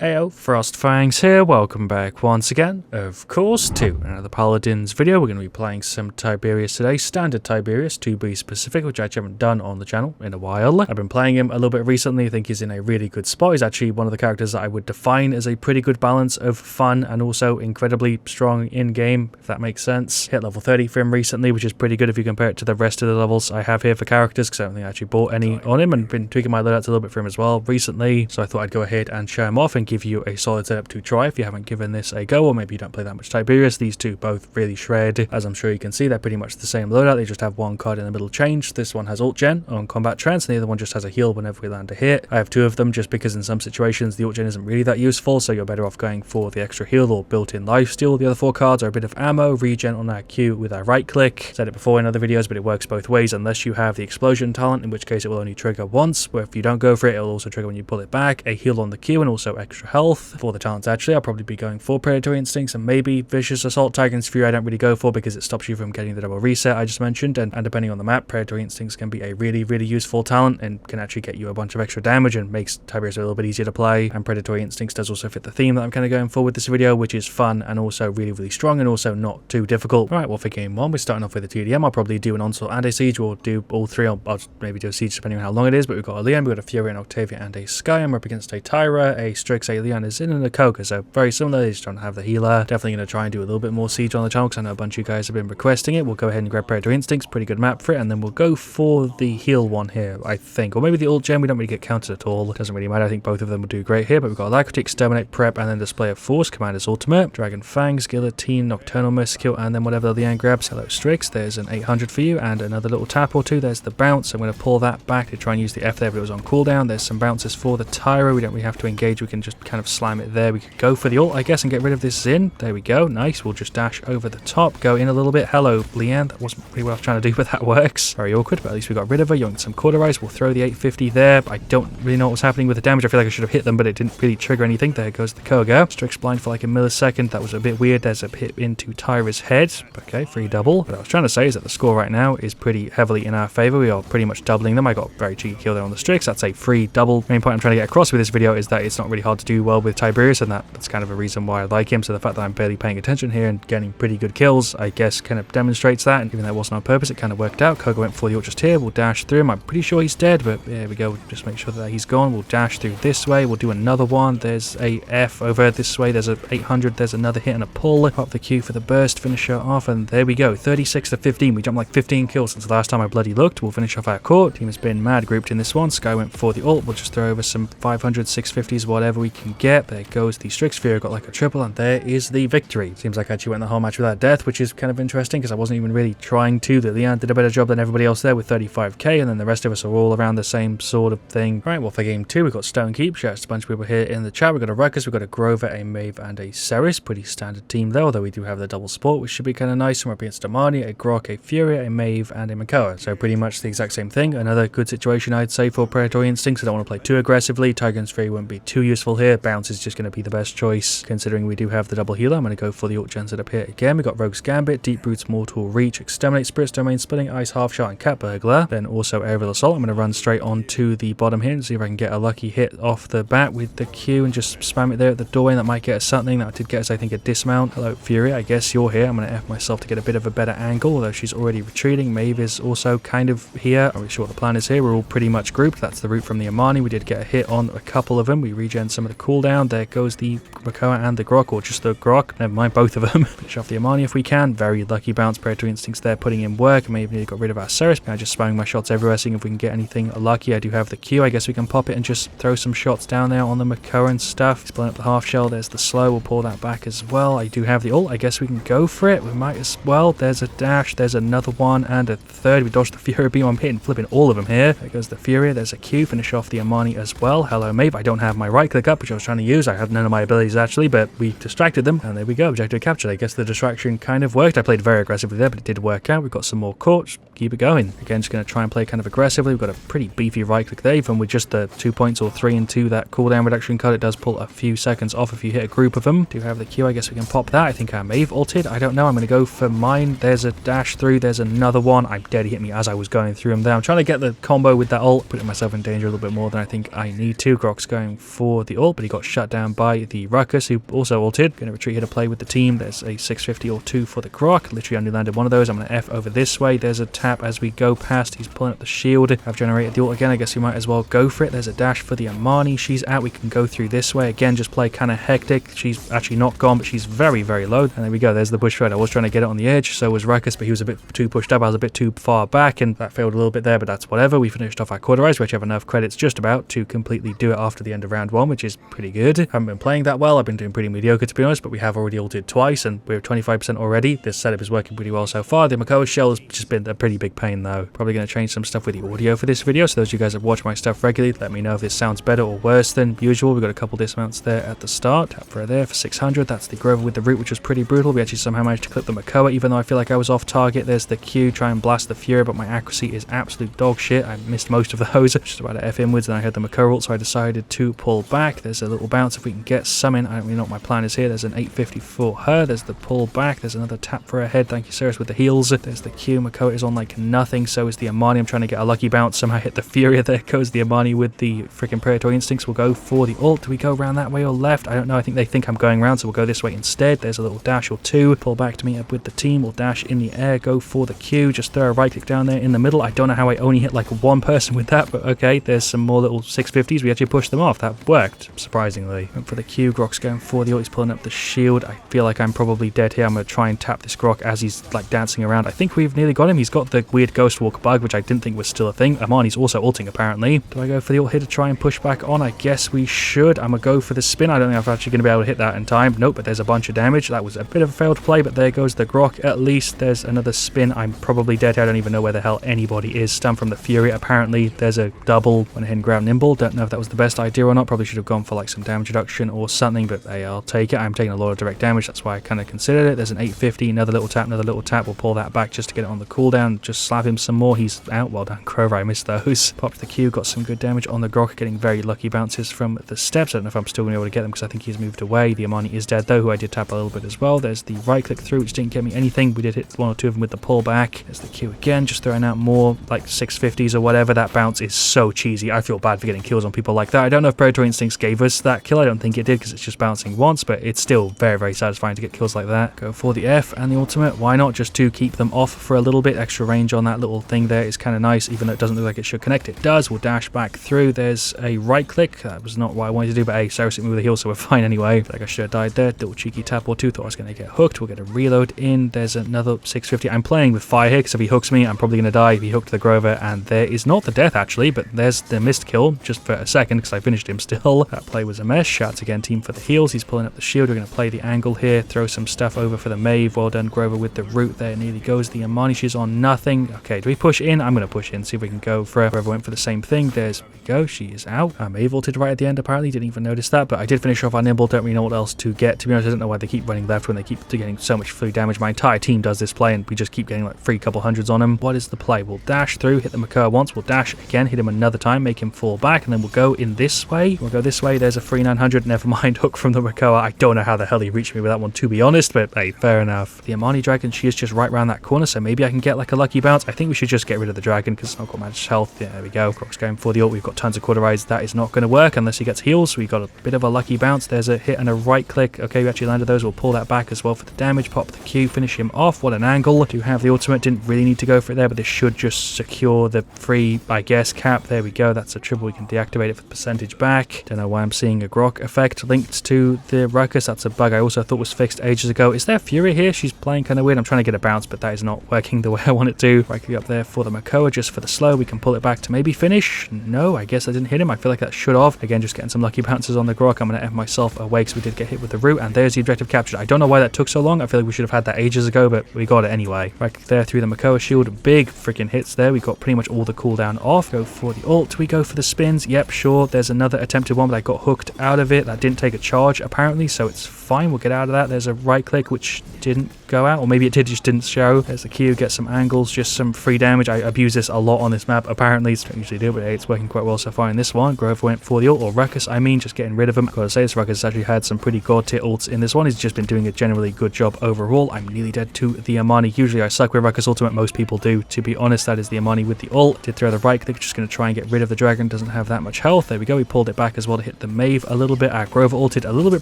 Heyo, FrostFangs here, welcome back once again, of course, to another Paladins video. We're going to be playing some Tiberius today, standard Tiberius, to be specific, which I actually haven't done on the channel in a while. I've been playing him a little bit recently. I think he's in a really good spot. He's actually one of the characters that I would define as a pretty good balance of fun and also incredibly strong in-game, if that makes sense. Hit level 30 for him recently, which is pretty good if you compare it to the rest of the levels I have here for characters, because I don't think I actually bought any on him, and been tweaking my loadouts a little bit for him as well recently, so I thought I'd go ahead and show him off and give you a solid setup to try if you haven't given this a go, or maybe you don't play that much Tiberius. These two both really shred. As I'm sure you can see, they're pretty much the same loadout. They just have one card in the middle change. This one has ult gen on combat trance, and the other one just has a heal whenever we land a hit. I have two of them just because in some situations the ult gen isn't really that useful, so you're better off going for the extra heal or built-in lifesteal. The other four cards are a bit of ammo, regen on our Q with our right click. Said it before in other videos, but it works both ways unless you have the explosion talent, in which case it will only trigger once, where if you don't go for it, it'll also trigger when you pull it back. A heal on the Q and also extra health. For the talents actually, I'll probably be going for Predatory Instincts and maybe Vicious Assault. Titan's Fury I don't really go for because it stops you from getting the double reset I just mentioned, and depending on the map, Predatory Instincts can be a really useful talent and can actually get you a bunch of extra damage and makes Tiberius a little bit easier to play. And Predatory Instincts does also fit the theme that I'm kind of going for with this video, which is fun and also really strong and also not too difficult. Alright, well, for game one we're starting off with a TDM. I'll probably do an Onslaught and a Siege, or do all three. I'll maybe do a Siege depending on how long it is, but we've got a Leon, we've got a Fury, an Octavia and a Sky. I'm up against a Tyra, a Strix, a Leon, a Zin and a Koga, so very similar. They just don't have the healer. Definitely going to try and do a little bit more Siege on the channel because I know a bunch of you guys have been requesting it. We'll go ahead and grab Predatory Instincts, pretty good map for it, and then we'll go for the heal one here, I think. Or maybe the ult gem, we don't really get counted at all. It doesn't really matter. I think both of them will do great here, but we've got Alacrity, Exterminate, Prep, and then Display of Force, Commander's Ultimate, Dragon Fangs, Guillotine, Nocturnal Merciful, and then whatever the Leon grabs. Hello Strix, there's an 800 for you, and another little tap or two. There's the bounce. I'm going to pull that back to try and use the F there, but it was on cooldown. There's some bounces for the Tyra. We don't really have to engage. We can just kind of slime it there. We could go for the ult, I guess, and get rid of this Zin. There we go. Nice. We'll just dash over the top, go in a little bit. Hello, Leanne. That wasn't really what I was trying to do, but that works. Very awkward, but at least we got rid of her. You want some Cauterize. We'll throw the 850 there. I don't really know what was happening with the damage. I feel like I should have hit them, but it didn't really trigger anything. There goes the Koga. Strix blind for like a millisecond. That was a bit weird. There's a hit into Tyra's head. Okay, free double. What I was trying to say is that the score right now is pretty heavily in our favor. We are pretty much doubling them. I got a very cheeky kill there on the Strix. That's a free double. The main point I'm trying to get across with this video is that it's not really hard to do well with Tiberius, and that's kind of a reason why I like him. So the fact that I'm barely paying attention here and getting pretty good kills, I guess, kind of demonstrates that. And even though it wasn't on purpose, it kind of worked out. Koga went for the ult just here. We'll dash through him. I'm pretty sure he's dead, but there we go. We'll just make sure that he's gone. We'll dash through this way. We'll do another one. There's a F over this way. There's a 800. There's another hit and a pull. Pop the Q for the burst. Finish her off, and there we go. 36 to 15. We jumped like 15 kills since the last time I bloody looked. We'll finish off our court. Team has been mad grouped in this one. Sky went for the ult. We'll just throw over some 500, 650s, whatever we can get. There goes the Strix. Fury got like a triple, and there is the victory. Seems like I actually went the whole match without death, which is kind of interesting because I wasn't even really trying to. The Leon did a better job than everybody else there with 35k, and then the rest of us are all around the same sort of thing. Right, well, for game two, we've got Stone Keep. Shout out to a bunch of people here in the chat. We've got a Ruckus, we've got a Grover, a Mave, and a Ceres. Pretty standard team there, although we do have the double sport, which should be kind of nice. And we're up against a Marnie, a Grok, a Fury, a Mave, and a Makoa. So pretty much the exact same thing. Another good situation, I'd say, for Predatory Instincts. I don't want to play too aggressively. Titan's Fury won't be too useful here. Bounce is just going to be the best choice, considering we do have the double healer. I'm going to go for the ult gen set up here again. We've got Rogue's Gambit, Deep Roots, Mortal Reach, Exterminate, Spirit's Domain, Splitting, Ice, Half Shot, and Cat Burglar. Then also Aerial Assault. I'm going to run straight onto the bottom here and see if I can get a lucky hit off the bat with the Q and just spam it there at the doorway, and that might get us something. That did get us, I think, a dismount. Hello, Fury. I guess you're here. I'm going to F myself to get a bit of a better angle, although she's already retreating. Maeve is also kind of here. I'm not really sure what the plan is here. We're all pretty much grouped. That's the route from the Amani. We did get a hit on a couple of them. We regen some of the cooldown. There goes the Makoa and the Grok, or just the Grok. Never mind, both of them. Finish off the Amani if we can. Very lucky bounce. Predatory Instincts there putting in work. Maybe got rid of our Ceres. I'm just spamming my shots everywhere, seeing if we can get anything lucky. I do have the Q. I guess we can pop it and just throw some shots down there on the Makoa and stuff. He's blowing up the half shell. There's the slow. We'll pull that back as well. I do have the ult. I guess we can go for it. We might as well. There's a dash. There's another one and a third. We dodged the Fury beam. I'm hitting, flipping all of them here. There goes the Fury. There's a Q. Finish off the Amani as well. Hello, Maeve. I don't have my right click up, which I was trying to use. I have none of my abilities actually, but we distracted them, and there we go. Objective captured. I guess the distraction kind of worked. I played very aggressively there, but it did work out. We've got some more courts. Keep it going. Again, just going to try and play kind of aggressively. We've got a pretty beefy right click there. Even with just the 2 points or 3 and 2, that cooldown reduction card, it does pull a few seconds off if you hit a group of them. Do have the Q. I guess we can pop that. I think I may have ulted. I don't know. I'm going to go for mine. There's a dash through. There's another one. I'm dead. He hit me as I was going through him there. I'm trying to get the combo with that ult, putting myself in danger a little bit more than I think I need to. Grok's going for the ult. ult, but he got shut down by the Ruckus, who also ulted. Going to retreat here to play with the team. There's a 650 or 2 for the Grok. Literally only landed one of those. I'm going to F over this way. There's a tap as we go past. He's pulling up the shield. I've generated the ult again. I guess we might as well go for it. There's a dash for the Amani. She's out. We can go through this way. Again, just play kind of hectic. She's actually not gone, but she's very, very low. And there we go. There's the bush thread. I was trying to get it on the edge. So was Ruckus, but he was a bit too pushed up. I was a bit too far back, and that failed a little bit there, but that's whatever. We finished off our cauterize. We actually have enough credits just about to completely do it after the end of round 1, which is pretty good. Haven't been playing that well. I've been doing pretty mediocre, to be honest, but we have already ulted twice, and we're 25% already. This setup is working pretty well so far. The Makoa shell has just been a pretty big pain, though. Probably going to change some stuff with the audio for this video, so those of you guys that watch my stuff regularly, let me know if this sounds better or worse than usual. We've got a couple dismounts there at the start. Tap for there for 600. That's the Grover with the root, which was pretty brutal. We actually somehow managed to clip the Makoa, even though I feel like I was off target. There's the Q, try and blast the Fury, but my accuracy is absolute dog shit. I missed most of those. Just about to F inwards, and I had the Makoa ult, so I decided to pull back. There's a little bounce if we can get some in. I don't really know what my plan is here. There's an 850 for her. There's the pull back. There's another tap for her head. Thank you, Ceres, with the heals. There's the Q. Makoa is on like nothing. So is the Amani. I'm trying to get a lucky bounce. Somehow hit the Fury. There goes the Amani with the freaking predatory instincts. We'll go for the ult. Do we go around that way or left? I don't know. I think they think I'm going around, so we'll go this way instead. There's a little dash or 2. Pull back to meet up with the team. We'll dash in the air. Go for the Q. Just throw a right click down there in the middle. I don't know how I only hit like one person with that, but okay. There's some more little 650s. We actually pushed them off. That worked, surprisingly. Went for the Q. Grok's going for the ult. He's pulling up the shield. I feel like I'm probably dead here. I'm going to try and tap this Grok as he's like dancing around. I think we've nearly got him. He's got the weird ghost walk bug, which I didn't think was still a thing. Amani's also ulting, apparently. Do I go for the ult here to try and push back on? I guess we should. I'm going to go for the spin. I don't think I'm actually going to be able to hit that in time. Nope, but there's a bunch of damage. That was a bit of a failed play, but there goes the Grok. At least there's another spin. I'm probably dead here. I don't even know where the hell anybody is. Stun from the Fury. Apparently, there's a double. Went ahead and grabbed Nimble. Don't know if that was the best idea or not. Probably should have gone for like some damage reduction or something, but hey, I'll take it. I'm taking a lot of direct damage. That's why I kind of considered it. There's an 850. Another little tap. Another little tap. We'll pull that back just to get it on the cooldown. Just slap him some more. He's out. Well done, Grover. I missed those. Popped the Q. Got some good damage on the Grok. Getting very lucky bounces from the steps. I don't know if I'm still going to be able to get them because I think he's moved away. The Amani is dead though, who I did tap a little bit as well. There's the right click through, which didn't get me anything. We did hit one or two of them with the pullback. There's the Q again, just throwing out more like 650s or whatever. That bounce is so cheesy. I feel bad for getting kills on people like that. I don't know if Predatory Instincts gave us that kill. I don't think it did because it's just bouncing once, but it's still very, very satisfying to get kills like that. Go for the F and the ultimate. Why not? Just to keep them off for a little bit. Extra range on that little thing there is kind of nice, even though it doesn't look like it should connect. It does. We'll dash back through. There's a right click. That was not what I wanted to do, but hey, Ceres hit me with a heal, so we're fine anyway. Like I should have died there. Little cheeky tap or 2. Thought I was going to get hooked. We'll get a reload in. There's another 650. I'm playing with fire here because if he hooks me, I'm probably going to die. If he hooked the Grover, and there is not the death actually, but there's the missed kill just for a second because I finished him still. That play was a mess. Shouts again, team for the heals. He's pulling up the shield. We're going to play the angle here. Throw some stuff over for the Maeve. Well done, Grover, with the root there. Nearly goes the Amani. She's on nothing. Okay, do we push in? I'm going to push in. See if we can go for her. Grover went for the same thing. There's we go. She is out. Maeve ulted right at the end apparently. Didn't even notice that, but I did finish off our Nimble. Don't really know what else to get. To be honest, I don't know why they keep running left when they keep getting so much free damage. My entire team does this play and we just keep getting like free couple hundreds on him. What is the play? We'll dash through, hit the Makoa once. We'll dash again, hit him another time, make him fall back, and then we'll go in this way. We'll go this way. There's a free 900. Never mind. Hook from the Makoa. I don't know how the hell he reached me with that one, to be honest, but hey, fair enough. The Amani Dragon, she is just right around that corner, so maybe I can get like a lucky bounce. I think we should just get rid of the dragon because it's not got much health. Yeah, there we go. Grok's going for the ult. We've got tons of cauterize. That is not going to work unless he gets heals. We got a bit of a lucky bounce. There's a hit and a right click. Okay, we actually landed those. We'll pull that back as well for the damage. Pop the Q, finish him off. What an angle. Do have the ultimate. Didn't really need to go for it there, but this should just secure the free, I guess, cap. There we go. That's a triple. We can deactivate it for the percentage back. Don't know why I'm seeing a Grok effect linked to the Ruckus. That's a bug I also thought was fixed ages ago. Is there Fury here? She's playing kind of weird. I'm trying to get a bounce, but that is not working the way I want it to. Right click up there for the Makoa just for the slow. We can pull it back to maybe finish. No, I guess I didn't hit him. I feel like that should have. Again, just getting some lucky bounces on the Grok. I'm going to F myself away because we did get hit with the root, and there's the objective captured. I don't know why that took so long. I feel like we should have had that ages ago, but we got it anyway. Right there through the Makoa shield. Big freaking hits there. We got pretty much all the cooldown off. Go for the ult. We go for the spins. Yep, sure. There's another attempted one, but I got hooked out of it. That didn't take a charge apparently, so it's fine. We'll get out of that. There's a right click which didn't go out, or maybe it did, just didn't show. There's the Q. Get some angles, just some free damage. I abuse this a lot on this map apparently. It's don't usually do, but hey, it's working quite well so far in this one. Grover went for the ult, or Ruckus I mean, just getting rid of him. Gotta say, this Ruckus actually had some pretty god tier ults in this one. He's just been doing a generally good job overall. I'm nearly dead to the Amani. Usually I suck with Ruckus ultimate, most people do, to be honest. That is the Amani with the ult. Did throw the right click, just going to try and get rid of the dragon. Doesn't have that much health. There we go. We pulled it back as well to hit ulted the Maeve a little bit. Our Grover ulted a little bit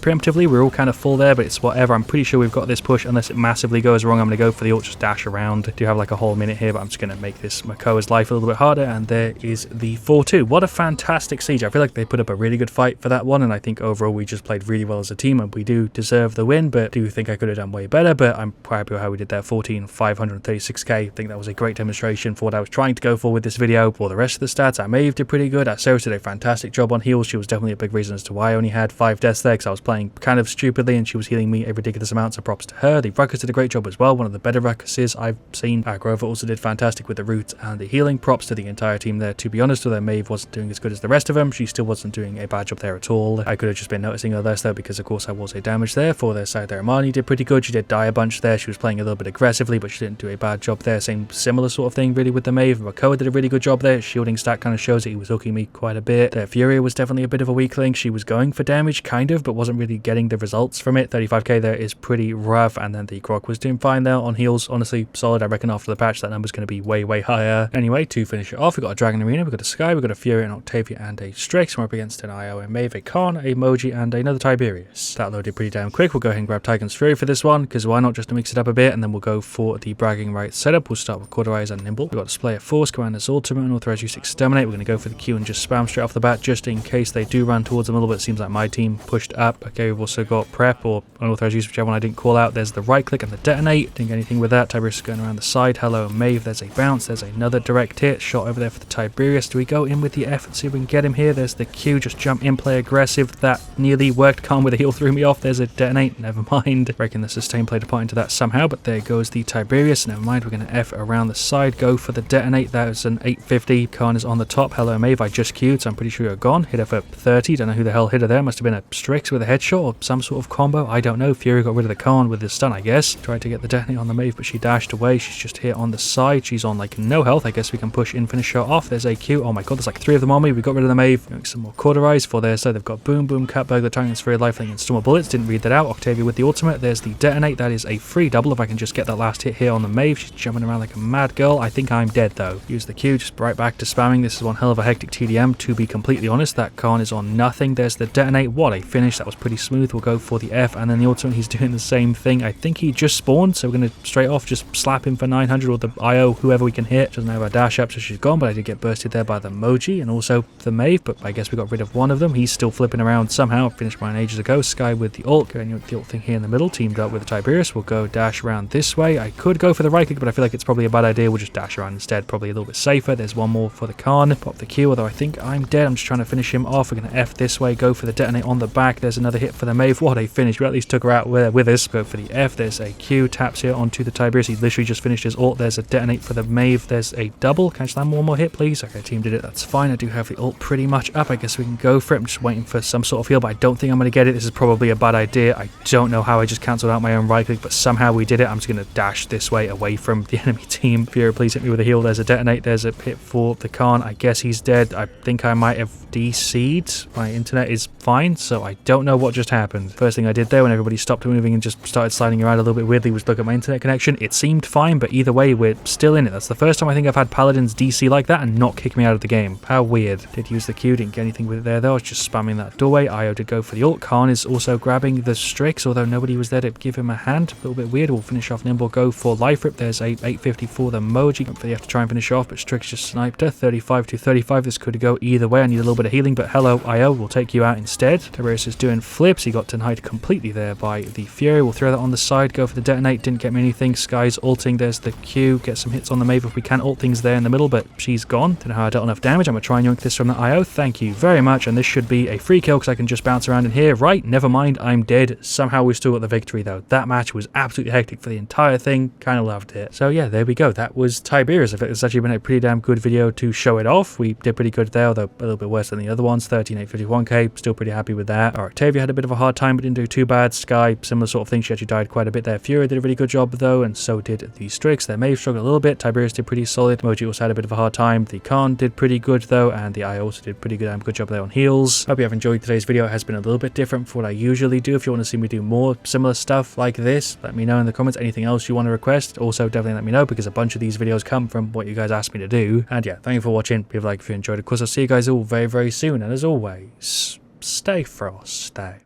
preemptively. We're all kind of full there, but it's whatever. I'm pretty sure we've got this push unless it massively goes wrong. I'm going to go for the ult, just dash around. I do have like a whole minute here, but I'm just going to make this Makoa's life a little bit harder, and there is the 4-2. What a fantastic siege. I feel like they put up a really good fight for that one, and I think overall we just played really well as a team, and we do deserve the win, but I do think I could have done way better, but I'm quite happy with how we did there. 536k. I think that was a great demonstration for what I was trying to go for with this video. For the rest of the stats, our Maeve did pretty good. Our Ceres did a fantastic job on heals. She was definitely a big reason as to why I only had 5 deaths there, because I was playing kind of stupidly and she was healing me a ridiculous amount, so props to her. The Ruckus did a great job as well, one of the better Ruckuses I've seen. Our Grover also did fantastic with the roots and the healing. Props to the entire team there, to be honest. Although Maeve wasn't doing as good as the rest of them, she still wasn't doing a bad job there at all. I could have just been noticing her less though, because of course I was a damage there. For their side there, Imani did pretty good. She did die a bunch there. She was playing a little bit aggressively, but she didn't do a bad job there. Similar sort of thing really with the Maeve. Makoa did a really good job there. Shielding stat kind of shows that he was hooking me quite a bit. Their Furia was definitely a bit of a weakling. She was going for damage kind of, but wasn't really getting the results from it. 35k there is pretty rough, and then the Croc was doing fine there on heals. Honestly solid. I reckon after the patch that number's going to be way higher. Anyway, to finish it off, we've got a Dragon Arena, we've got a Sky, we've got a Fury, an Octavia, and a Strix. We're up against an IO, a Maeve, a Khan, a Moji, and another Tiberius. That loaded pretty damn quick. We'll go ahead and grab Titan's Fury for this one, because why not, just to mix it up a bit, and then we'll go for the bragging rights setup. We'll start with Cauterize and Nimble. We've got Display of Force, Commander's Ultimate, and Authorized Use Exterminate. We're going to go for the Q and just spam straight off the bat, just in case they do run towards them a little bit. It seems like my team pushed up. Okay, we've also got Prep or Unauthorized Use, whichever one I didn't call out. There's the right click and the detonate. Didn't get anything with that. Tiberius is going around the side. Hello, Maeve. There's a bounce. There's another direct hit. Shot over there for the Tiberius. Do we go in with the F and see if we can get him here? There's the Q. Just jump in, play aggressive. That nearly worked. Khan with a heal threw me off. There's a detonate. Never mind. Reckon the sustain played a part into that somehow, but there goes the Tiberius. Never mind. We're going to F around the side. Go for the detonate. That was an 850. Khan is on the top. Hello, Maeve. I just queued, so I'm pretty sure you're gone. Hit her for 30. Don't know who the hell hit her there. Must have been a Strix with a headshot or some sort of combo. I don't know. Fury got rid of the Khan with his stun, I guess. Tried to get the detonate on the Maeve, but she dashed away. She's just here on the side. She's on like no health. I guess we can push in, finish her off. There's a Q. Oh my god, there's like 3 of them on me. We got rid of the Maeve. Doing some more Cauterize for their side. They've got Boom, Boom, Cutberg, the Titan's Fury, Lifelink, and Storm of Bullets. Didn't read that out. Octavia with the ultimate. There's the detonate. That is a free double if I can just get that last hit here on the Maeve. She's jumping around like a mad girl. I think I'm dead though. Use the Q, just right back to spamming. This is one hell of a hectic TDM, to be completely honest. That Khan is on nothing. There's the detonate. What a finish. That was pretty smooth. We'll go for the F, and then the ultimate, he's doing the same thing. I think he just spawned, so we're going to straight off just slap him for 900, or the IO, whoever we can hit. Doesn't have a dash up, so she's gone, but I did get bursted there by the Moji and also the Maeve, but I guess we got rid of one of them. He's still flipping around somehow. Finished mine ages ago. Sky with the ult, going with the ult thing here in the middle, teamed up with the Tiberius. We'll go dash around this way. I could go for the right click, but I feel like it's probably a bad idea. We'll just dash around instead, probably a little bit safer. There's one more for the Khan. Pop the Q, although I think I'm dead. I'm just trying to finish him off. We're going to F this way, go for the detonate on the back. There's another hit for the Maeve. What a finish. We at least took her out with us. Go for the F. There's a Q, taps here onto the Tiberius. He literally just finished his ult. There's a detonate for the Maeve. There's a double. Can I slam one more hit, please? Okay, team did it. That's fine. I do have the ult pretty much up. I guess we can go for it. I'm just waiting for some sort of heal, but I don't think I'm going to get it. This is probably a bad idea. I don't know how I just cancelled out my own right click, but somehow we did it. I'm just going to dash this way away from the enemy team. Fury, please hit me with a heal. There's a detonate. There's a hit for the Khan. I guess he's dead. I think I might have DC'd. My internet is fine, so I don't know what just happened. First thing I did there when everybody stopped moving and just started sliding around a little bit weirdly was look at my internet connection. It seemed fine, but either way, we're still in it. That's the first time I think I've had Paladins DC like that and not kick me out of the game. How weird. Did use the Q, didn't get anything with it there though. I was just spamming that doorway. IO did go for the ult. Khan is also grabbing the Strix, although nobody was there to give him a hand. A little bit weird. We'll finish off Nimble, go for Life Rip. There's a 850 for the Moji. Hopefully you have to try and finish off, but Strix just sniped her. 35 to 35. This could go either way. I need a little bit of healing, but hello, IO. We'll take you out instead. Tiberius is doing flips. He got denied completely there by the Fury. We'll throw that on the side, go for the detonate. Didn't get me anything. Sky's ulting. There's the Q. Get some hits on the Maeve if we can. Ult things there in the middle, but she's gone. Don't know how I dealt enough damage. I'm going to try and yoink this from the IO. Thank you very much. And this should be a free kill because I can just bounce around in here. Right, never mind. I'm dead. Somehow we still got the victory though. That match was absolutely hectic for the entire thing. Kind of loved it. So yeah, there we go. That was Tiberius. I think it's actually been a pretty damn good video to show it off. We did pretty good there, although a little bit worse than the other ones. 13,851k. Still pretty happy with that. Our Octavia had a bit of a hard time, but didn't do too bad. Sky, similar sort of thing. She actually died quite a bit there. Fury did a really good job though, and so did the Strix. Their Maeve struggled a little bit. Tiberius did pretty solid. Moji also had a bit of a hard time. The Khan did pretty good though, and the IO also did pretty good job there on heals. Hope you have enjoyed today's video. It has been a little bit different from what I usually do. If you want to see me do more similar stuff like this, let me know in the comments. Anything else you want to request, also definitely let me know, because a bunch of these videos come from what you guys asked me to do. And yeah, thank you for watching. Leave a like if you enjoyed. Of course, I'll see you guys all very, very soon, and as always, stay frost, stay.